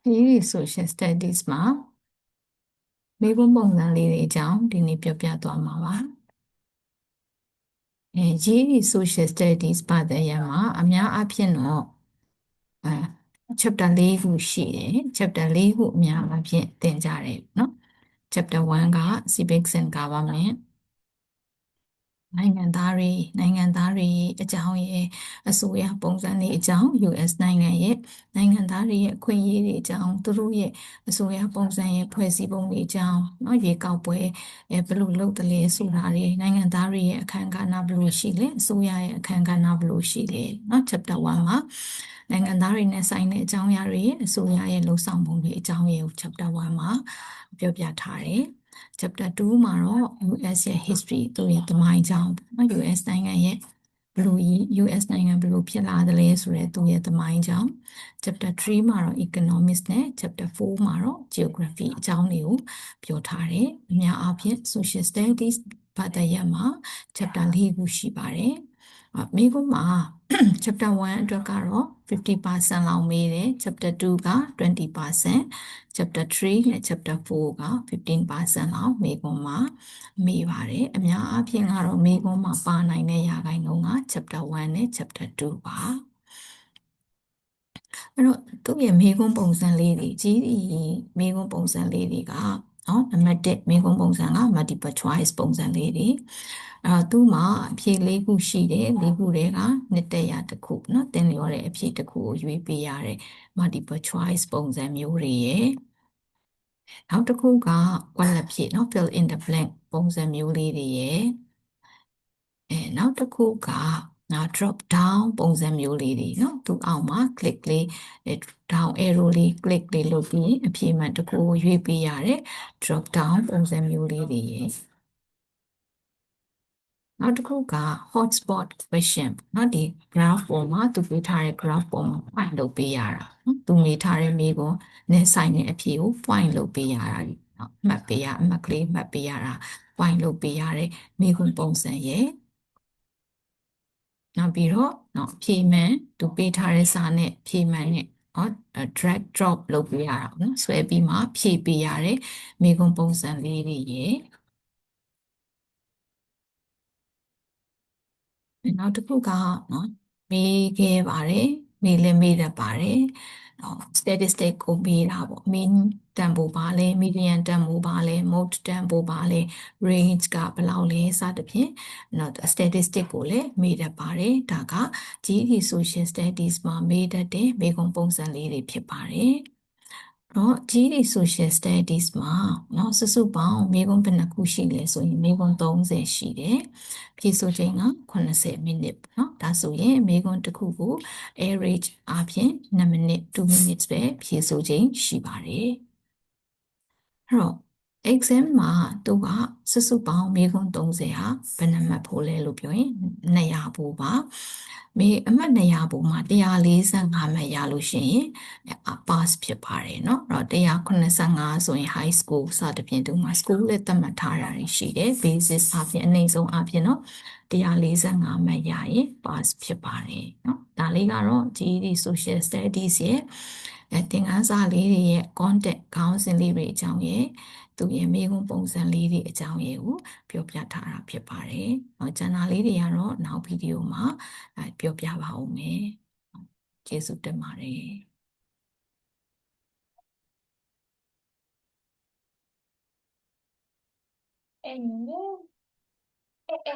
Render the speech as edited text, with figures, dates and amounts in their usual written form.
ဒီ social studies မှာမိဘပုံစံလေးတွေအကြောင်းဒီနေ့ပြောပြသွားမှာပါရေး social studies ပါတဲ့ရမှာအများအားဖြင့်တော့chapter 4ခုရှိတယ် chapter 4ခုအများအားဖြင့်သင်ကြတယ်เนาะ chapter 1က civics and government နိုင်ငံသားတွေအကြောင်းရဲ့အစိုးရပုံစံတွေအကြောင်း US နိုင်ငံရဲ့နိုင်ငံသားတွေရဲ့အခွင့်အရေးတွေအကြောင်းသူတို့ရဲ့အစိုးရပုံစံရဲ့ဖွဲ့စည်းပုံတွေအကြောင်းเนาะရေကောက်ပွဲဘယ်လိုလုပ်တယ်လဲဆိုတာတွေနိုင်ငံသားတွေရဲ့အခမ်းကဏ္ဍဘယ်လိုရှိလဲအစိုးရရဲ့အခမ်းကဏ္ဍဘယ်လိုရှိလဲเนาะ chapter 1မှာနိုင်ငံသားတွေနဲ့ဆိုင်တဲ့အကြောင်းအရာတွေအစိုးရရဲ့လှုပ်ဆောင်ပုံတွေအကြောင်းရဲ့ chapter 1မှာပြောပြထားတယ်chapter 2မှာတော့ US ရဲ့ history သူရဲ့သမိုင်းကြောင်းပေါ့ US နိုင်ငံရဲ့ဘယ်လို US နိုင်ငံဘယ်လိုဖြစ်လာသလဲဆိုတဲ့သူရဲ့သမိုင်းကြောင်း chapter 3မှာတော့ economics နဲ့ chapter 4မှာတော့ geography အကြောင်းတွေကိုပြောထားတယ်အများအားဖြင့် social studies ဘာသာရပ်မှာ chapter 4ခုရှိပါတယ်မိကုမှာ chapter 1အတွက်ကတော့50% လောက်မေးတယ် chapter 2က20% chapter 3နဲ့ chapter 4က15% လောက်မေးခွန်းမှာမေးပါတယ်အများအားဖြင့်ကတော့မေးခွန်းမှာပါနိုင်တဲ့ရာခိုင်နှုန်းက chapter 1နဲ့ chapter 2ပါအဲ့တော့သူ့ရဲ့မေးခွန်းပုံစံလေးတွေကြီးမေးခွန်းပုံစံလေးတွေကနော်နံပါတ်1မေးခွန်းပုံစံက multiple choice ပုံစံလေးတွေသူ့မှာအဖြေ၄ခုရှိတယ်၄ခုတည်းကနှစ်တက်ရတစ်ခုเนาะသင်လျော်တဲ့အဖြေတစ်ခုကိုရွေးပေးရတဲ့ multiple choice ပုံစံမျိုးတွေရယ်နောက်တစ်ခုကကွက်လက်ဖြေเนาะ fill in the blank ပုံစံမျိုးလေးတွေရယ်နောက်တစ်ခုကdrop down ပုံစံမျိုးလေးတွေเนาะသူအောက်မှာ click လေး down arrow လေး click လေးလုပ်ပြီးအဖြေမှန်တစ်ခုကိုရွေးပေးရတဲ့ drop down ပုံစံမျိုးလေးတွေရယ်နောက်တစ်ခုက hotspot question เนาะဒီ graph ပေါ်မှာသူပေးထားတဲ့ graph ပေါ်မှာ point လုပ်ပေးရတာเนาะသူမေးထားတဲ့မေးခွန်းနဲ့ဆိုင်တဲ့အဖြေကို point လုပ်ပေးရတာเนาะမှတ်ပေးရအမှတ်ကလေးမှတ်ပေးရတာ point လုပ်ပေးရတဲ့မေးခွန်းပုံစံရဲ့နောက်ပြီးတော့ဖြေမှန်သူပေးထားတဲ့စာနဲ့ဖြေမှန်နဲ့drag drop လုပ်ပေးရတာပေါ့နော်ဆွဲပြီးမှဖြည့်ပေးရတဲ့မေးခွန်းပုံစံလေးတွေရဲ့နောက်တစ်ခုကမေးခဲ့ပါတယ်မေးလည်းမေးတတ်ပါတယ်statistic ကိုမေးတာပေါ့ mean တန်ဖိုးပါလဲ median တန်ဖိုးပါလဲ mode တန်ဖိုးပါလဲ range ကဘယ်လောက်လဲစသဖြင့်statistic ကိုလည်းမေးတတ်ပါတယ်ဒါက GED social studies မှာမေးတတ်တဲ့မေးခွန်းပုံစံလေးတွေဖြစ်ပါတယ်GED social studies မှာစုစုပေါင်းမေးခွန်းဘယ်နှခုရှိလဲဆိုရင်မေးခွန်း30ရှိတယ်ဖြေဆိုချိန်က80မိနစ်ပေါ့ဒါဆိုရင်မေးခွန်းတစ်ခုကို average အပြင်2 minute 2 minutes ပဲဖြေဆိုချိန်ရှိပါတယ်အဲ့တော့ exam မှာသူကစုစုပေါင်းမေးခွန်း30ဟာဘယ်နှမှတ်ဖို့လဲလို့ပြောရင်200ဖို့ပါအမှတ်200ပုံမှာ145မှတ်ရလို့ရှိရင်pass ဖြစ်ပါတယ်เนาะအဲ့တော့185ဆိုရင် high school စသဖြင့်ဒီမှာ school နဲ့သတ်မှတ်ထားတာရှိတယ် basis အပြင်အနည်းဆုံးအပြင်เนาะ145မှတ်ရရင် pass ဖြစ်ပါတယ်เนาะဒါလေးကတော့ GED social studies ရဲ့သင်ခန်းစာလေးတွေရဲ့ content ခေါင်းစဉ်လေးတွေအကြောင်းရဲ့သူရဲ့မေးခွန်းပုံစံလေးတွေအကြောင်းရဲ့ကိုပြောပြထားတာဖြစ်ပါတယ်။ကျန်တာလေးတွေကတော့နောက်ဗီဒီယိုမှာပြောပြပါဦးမယ်။ကျေးဇူးတင်ပါတယ်။